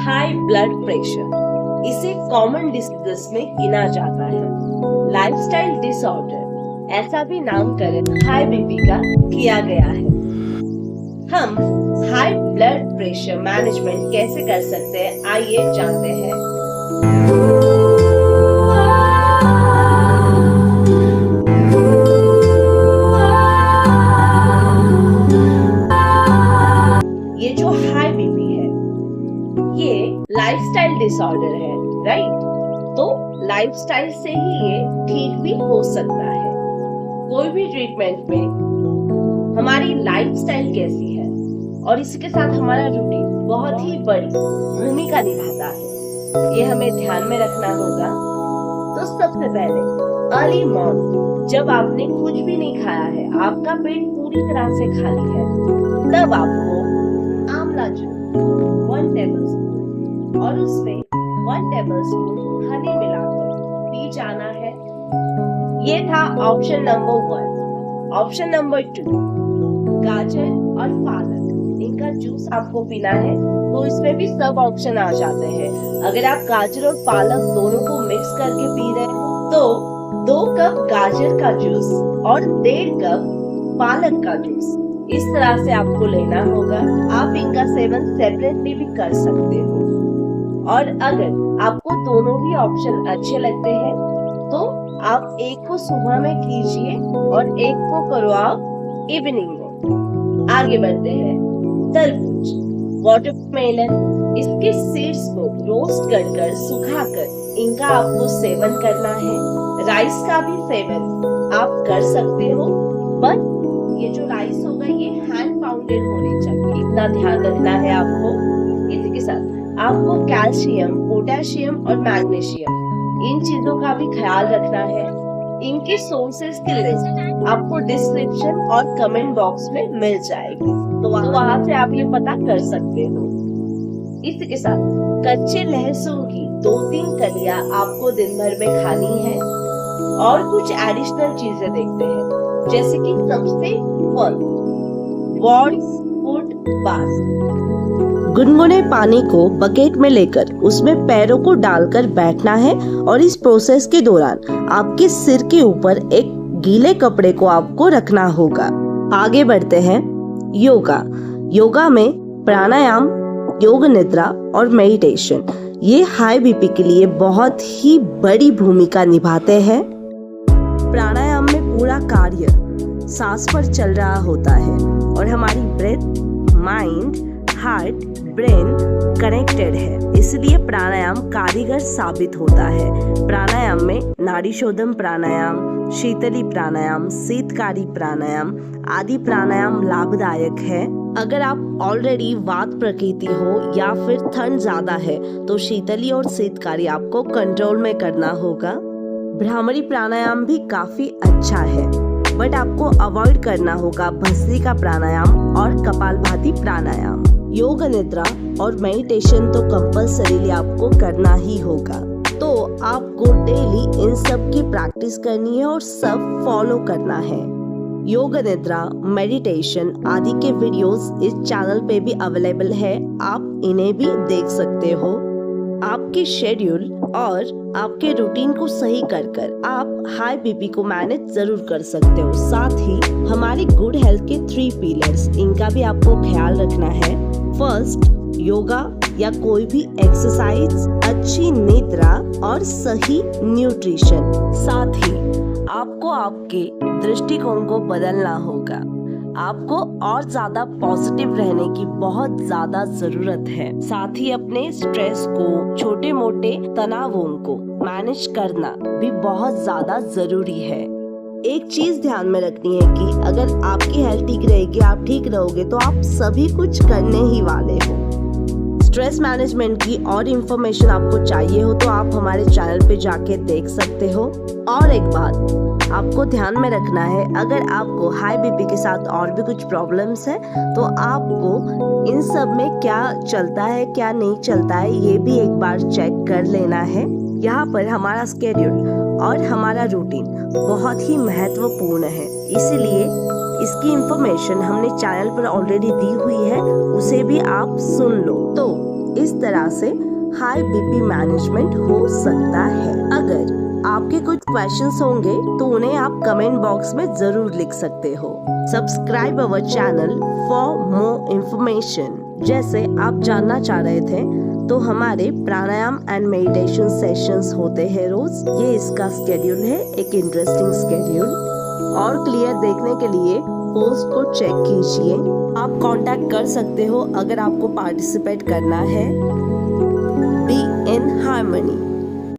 High blood pressure, इसे common diseases में गिना जाता है। लाइफस्टाइल डिसऑर्डर, ऐसा भी नामकरण हाई बीपी का किया गया है। हम हाई ब्लड प्रेशर मैनेजमेंट कैसे कर सकते हैं, आइए जानते हैं। ये जो हाई बीपी है, ये लाइफस्टाइल डिसऑर्डर है, राइट? तो लाइफस्टाइल से ही ये ठीक भी हो सकता है। कोई भी ट्रीटमेंट में हमारी लाइफस्टाइल कैसी है और इसी के साथ हमारा रूटीन बहुत ही बड़ी भूमिका निभाता है, ये हमें ध्यान में रखना होगा। तो सबसे पहले अर्ली मॉर्निंग, जब आपने कुछ भी नहीं खाया है, आपका पेट पूरी तरह से खाली है, तब आपको आंवला जूस 1 टेबलस्पून और उसमें 1 टेबलस्पून हनी मिलाकर पी जाना है। ये था ऑप्शन नंबर 1। ऑप्शन नंबर 2, गाजर और पालक, इनका जूस आपको पीना है। तो इसमें भी सब ऑप्शन आ जाते हैं। अगर आप गाजर और पालक दोनों को मिक्स करके पी रहे हैं तो 2 कप गाजर का जूस और 1.5 कप पालक का जूस, इस तरह से आपको लेना होगा। आप इनका सेवन सेपरेटली भी कर सकते हो। और अगर आपको दोनों ही ऑप्शन अच्छे लगते हैं तो आप एक को सुबह में कीजिए और एक को करो आप इवनिंग में। आगे बढ़ते हैं। तरबूज, वाटरमेलन, इसके सीड्स को रोस्ट कर सुखाकर इनका आपको सेवन करना है। राइस का भी सेवन आप कर सकते हो, बट ये जो राइस होगा ये हैंड पाउंडेड होने चाहिए, इतना ध्यान रखना है आपको। इसी के साथ आपको कैल्शियम, पोटेशियम और मैग्नीशियम, इन चीजों का भी ख्याल रखना है। इनके सोर्सेज की लिस्ट आपको डिस्क्रिप्शन और कमेंट बॉक्स में मिल जाएगी, तो वहां से आप ये पता कर सकते हो। इसी के साथ कच्चे लहसुन की 2-3 कलियां आपको दिन भर में खानी है। और कुछ एडिशनल चीजें देखते हैं, जैसे कि सबसे फर्स्ट फुट बाथ। गुनगुने पानी को बकेट में लेकर उसमें पैरों को डालकर बैठना है और इस प्रोसेस के दौरान आपके सिर के ऊपर एक गीले कपड़े को आपको रखना होगा। आगे बढ़ते हैं। योगा में प्राणायाम, योग निद्रा और मेडिटेशन, ये हाई बीपी के लिए बहुत ही बड़ी भूमिका निभाते हैं। प्राणायाम में पूरा कार्य सांस पर चल रहा होता है और हमारी breath, mind, heart, brain connected है, इसलिए प्राणायाम कारीगर साबित होता है। प्राणायाम में नाड़ी शोधन प्राणायाम, शीतली प्राणायाम, शीतकारी प्राणायाम आदि प्राणायाम लाभदायक है। अगर आप ऑलरेडी वात प्रकृति हो या फिर ठंड ज्यादा है तो शीतली और शीतकारी आपको कंट्रोल में करना होगा। भ्रामरी प्राणायाम भी काफी अच्छा है, बट आपको अवॉइड करना होगा भस्त्रिका प्राणायाम और कपालभाति प्राणायाम। योग निद्रा और मेडिटेशन तो कंपल्सरीली आपको करना ही होगा। तो आपको डेली इन सब की प्रैक्टिस करनी है और सब फॉलो करना है। योग निद्रा, मेडिटेशन आदि के वीडियोस इस चैनल पे भी अवेलेबल है, आप इन्हें भी देख सकते हो। आपके शेड्यूल और आपके रूटीन को सही कर आप हाई बीपी को मैनेज जरूर कर सकते हो। साथ ही हमारी गुड हेल्थ के 3 पिलर्स, इनका भी आपको ख्याल रखना है। फर्स्ट, योगा या कोई भी एक्सरसाइज, अच्छी निद्रा और सही न्यूट्रिशन। साथ ही आपको आपके दृष्टिकोण को बदलना होगा। आपको और ज्यादा पॉजिटिव रहने की बहुत ज्यादा जरूरत है। साथ ही अपने स्ट्रेस को, छोटे मोटे तनावों को मैनेज करना भी बहुत ज्यादा जरूरी है। एक चीज ध्यान में रखनी है कि अगर आपकी हेल्थ ठीक रहेगी, आप ठीक रहोगे, तो आप सभी कुछ करने ही वाले हो। स्ट्रेस मैनेजमेंट की और इन्फॉर्मेशन आपको चाहिए हो तो आप हमारे चैनल पे जाके देख सकते हो। और एक बात आपको ध्यान में रखना है, अगर आपको हाई बीपी के साथ और भी कुछ प्रॉब्लम्स है तो आपको इन सब में क्या चलता है क्या नहीं चलता है ये भी एक बार चेक कर लेना है। यहाँ पर हमारा स्केड्यूल और हमारा रूटीन बहुत ही महत्वपूर्ण है, इसलिए इसकी इंफॉर्मेशन हमने चैनल पर ऑलरेडी दी हुई है, उसे भी आप सुन लो। तो इस तरह से हाई बीपी मैनेजमेंट हो सकता है। अगर आपके कुछ क्वेश्चंस होंगे तो उन्हें आप कमेंट बॉक्स में जरूर लिख सकते हो। Subscribe our channel for more information. जैसे आप जानना चाह रहे थे तो हमारे प्राणायाम एंड मेडिटेशन सेशंस होते हैं रोज। ये इसका स्केड्यूल है, एक इंटरेस्टिंग स्केड्यूल। और क्लियर देखने के लिए पोस्ट को चेक कीजिए। आप कांटेक्ट कर सकते हो अगर आपको पार्टिसिपेट करना है। Be in harmony.